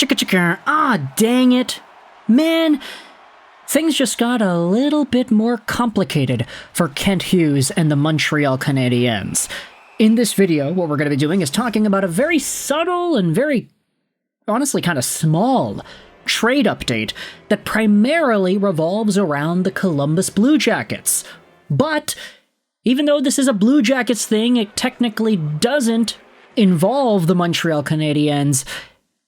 Chicka chicka. Ah, dang it. Man, things just got a little bit more complicated for Kent Hughes and the Montreal Canadiens. In this video, what we're going to be doing is talking about a very subtle and very, honestly, kind of small trade update that primarily revolves around the Columbus Blue Jackets. But even though this is a Blue Jackets thing, it technically doesn't involve the Montreal Canadiens.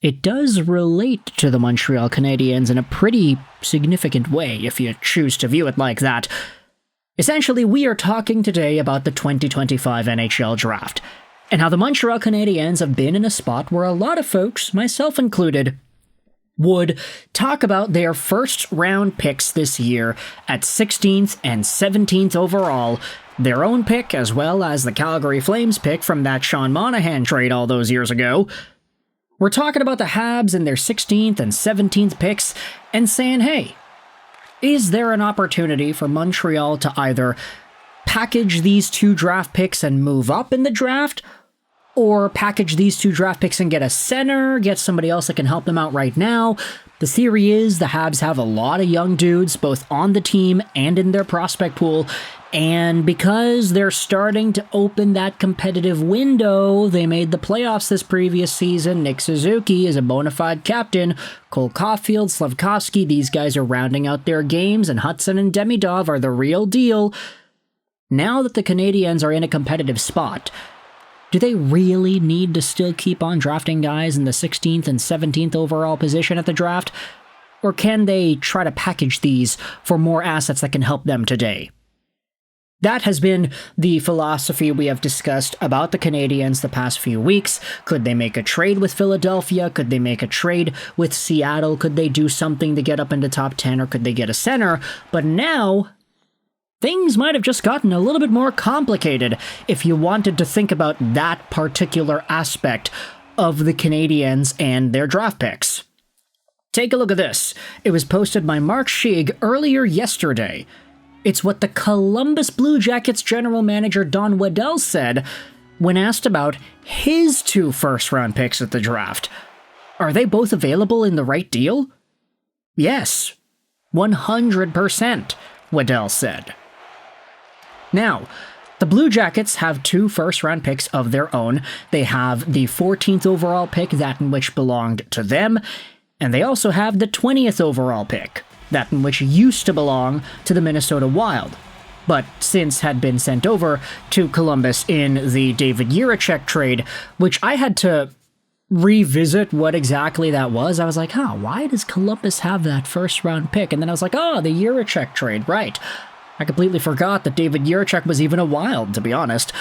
It does relate to the Montreal Canadiens in a pretty significant way, if you choose to view it like that. Essentially, we are talking today about the 2025 NHL Draft, and how the Montreal Canadiens have been in a spot where a lot of folks, myself included, would talk about their first-round picks this year at 16th and 17th overall, their own pick as well as the Calgary Flames pick from that Sean Monahan trade all those years ago. We're talking about the Habs and their 16th and 17th picks and saying, hey, is there an opportunity for Montreal to either package these two draft picks and move up in the draft, or package these two draft picks and get a center, get somebody else that can help them out right now? The theory is the Habs have a lot of young dudes, both on the team and in their prospect pool, and because they're starting to open that competitive window, they made the playoffs this previous season. Nick Suzuki is a bona fide captain. Cole Caulfield, Slafkovsky, these guys are rounding out their games, and Hudson and Demidov are the real deal. Now that the Canadiens are in a competitive spot, do they really need to still keep on drafting guys in the 16th and 17th overall position at the draft? Or can they try to package these for more assets that can help them today? That has been the philosophy we have discussed about the Canadiens the past few weeks. Could they make a trade with Philadelphia? Could they make a trade with Seattle? Could they do something to get up into top 10? Or could they get a center? But now, things might have just gotten a little bit more complicated if you wanted to think about that particular aspect of the Canadiens and their draft picks. Take a look at this. It was posted by Mark Schieg earlier yesterday. It's what the Columbus Blue Jackets general manager Don Waddell said when asked about his two first-round picks at the draft. Are they both available in the right deal? Yes, 100%, Waddell said. Now, the Blue Jackets have two first-round picks of their own. They have the 14th overall pick, that in which belonged to them, and they also have the 20th overall pick, that in which used to belong to the Minnesota Wild, but since had been sent over to Columbus in the David Jiricek trade, which I had to revisit what exactly that was. I was like, why does Columbus have that first-round pick? And then I was like, the Jiricek trade, right. I completely forgot that David Jiricek was even a Wild, to be honest.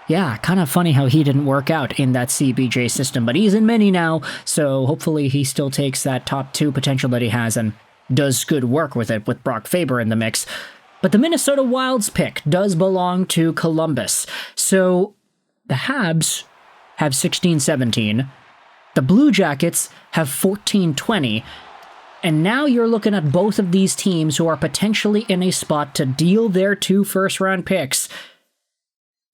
Yeah, kind of funny how he didn't work out in that CBJ system, but he's in many now, so hopefully he still takes that top two potential that he has and does good work with it with Brock Faber in the mix. But the Minnesota Wild's pick does belong to Columbus. So the Habs have 16-17, the Blue Jackets have 14-20, and now you're looking at both of these teams who are potentially in a spot to deal their two first-round picks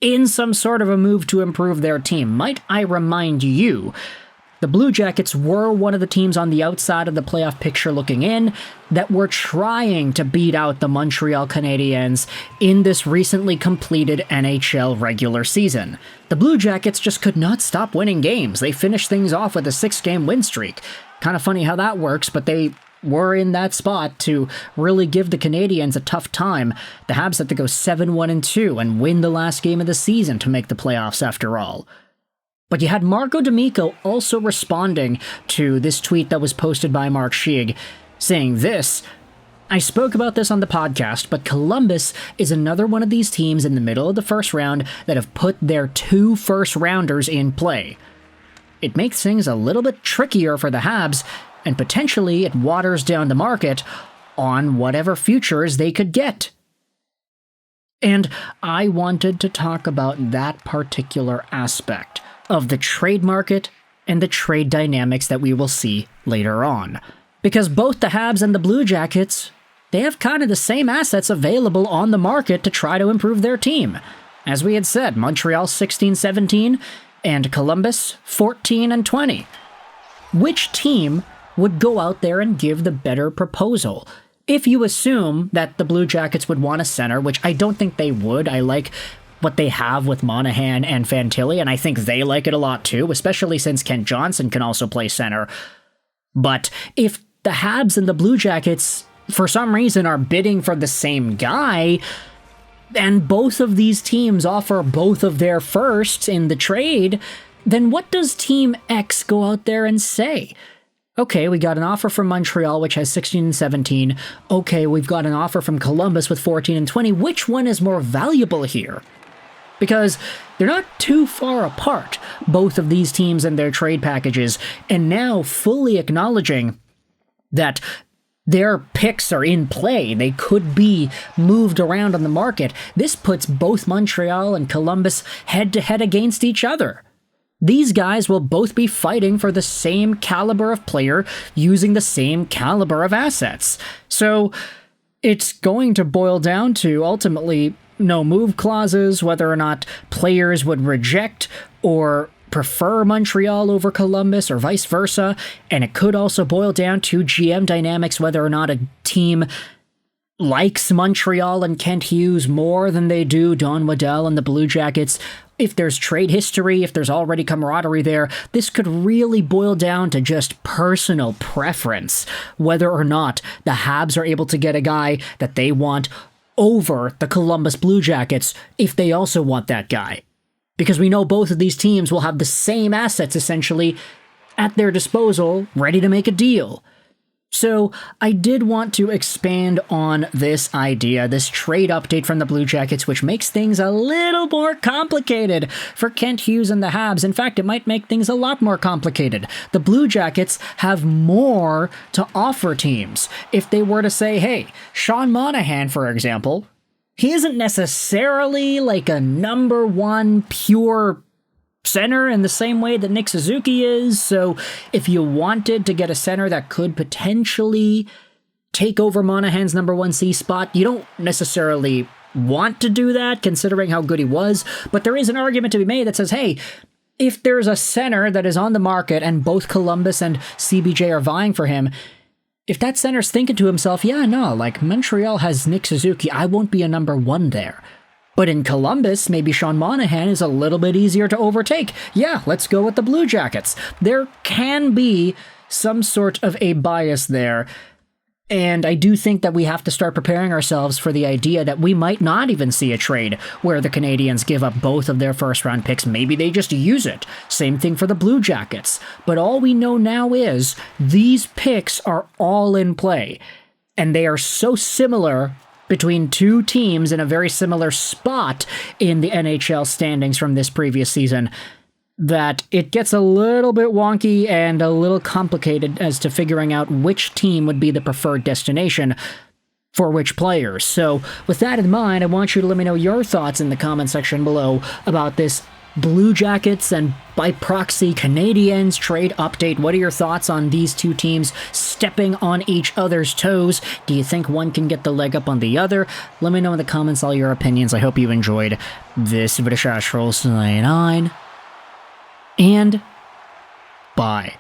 in some sort of a move to improve their team. Might I remind you, the Blue Jackets were one of the teams on the outside of the playoff picture looking in that were trying to beat out the Montreal Canadiens in this recently completed NHL regular season. The Blue Jackets just could not stop winning games. They finished things off with a 6-game win streak. Kind of funny how that works, but they were in that spot to really give the Canadiens a tough time. The Habs had to go 7-1-2 and win the last game of the season to make the playoffs after all. But you had Marco D'Amico also responding to this tweet that was posted by Mark Schieg, saying this: I spoke about this on the podcast, but Columbus is another one of these teams in the middle of the first round that have put their two first-rounders in play. It makes things a little bit trickier for the Habs, and potentially it waters down the market on whatever futures they could get. And I wanted to talk about that particular aspect of the trade market and the trade dynamics that we will see later on. Because both the Habs and the Blue Jackets, they have kind of the same assets available on the market to try to improve their team. As we had said, Montreal 16-17 and Columbus 14-20. which team would go out there and give the better proposal? If you assume that the Blue Jackets would want a center, which I don't think they would. I like what they have with Monahan and Fantilli, and I think they like it a lot too, especially since Kent Johnson can also play center. But if the Habs and the Blue Jackets, for some reason, are bidding for the same guy, and both of these teams offer both of their firsts in the trade, then what does Team X go out there and say? Okay, we got an offer from Montreal, which has 16 and 17. Okay, we've got an offer from Columbus with 14 and 20. Which one is more valuable here? Because they're not too far apart, both of these teams and their trade packages, and now fully acknowledging that their picks are in play. They could be moved around on the market. This puts both Montreal and Columbus head-to-head against each other. These guys will both be fighting for the same caliber of player using the same caliber of assets. So it's going to boil down to, ultimately, no move clauses, whether or not players would reject or prefer Montreal over Columbus or vice versa, and it could also boil down to GM dynamics, whether or not a team likes Montreal and Kent Hughes more than they do Don Waddell and the Blue Jackets. If there's trade history, if there's already camaraderie there, this could really boil down to just personal preference, whether or not the Habs are able to get a guy that they want over the Columbus Blue Jackets if they also want that guy. Because we know both of these teams will have the same assets essentially at their disposal, ready to make a deal. So I did want to expand on this idea, this trade update from the Blue Jackets, which makes things a little more complicated for Kent Hughes and the Habs. In fact, it might make things a lot more complicated. The Blue Jackets have more to offer teams. If they were to say, hey, Sean Monahan, for example, he isn't necessarily like a number one pure center in the same way that Nick Suzuki is, so if you wanted to get a center that could potentially take over Monahan's number 1C spot, you don't necessarily want to do that, considering how good he was, but there is an argument to be made that says, hey, if there's a center that is on the market and both Columbus and CBJ are vying for him, if that center's thinking to himself, yeah, no, like Montreal has Nick Suzuki, I won't be a number one there. But in Columbus, maybe Sean Monahan is a little bit easier to overtake. Yeah, let's go with the Blue Jackets. There can be some sort of a bias there. And I do think that we have to start preparing ourselves for the idea that we might not even see a trade where the Canadiens give up both of their first-round picks. Maybe they just use it. Same thing for the Blue Jackets. But all we know now is these picks are all in play. And they are so similar between two teams in a very similar spot in the NHL standings from this previous season that it gets a little bit wonky and a little complicated as to figuring out which team would be the preferred destination for which players. So with that in mind, I want you to let me know your thoughts in the comment section below about this Blue Jackets and by proxy Canadiens trade update. What are your thoughts on these two teams stepping on each other's toes? Do you think one can get the leg up on the other? Let me know in the comments all your opinions. I hope you enjoyed this video. And bye.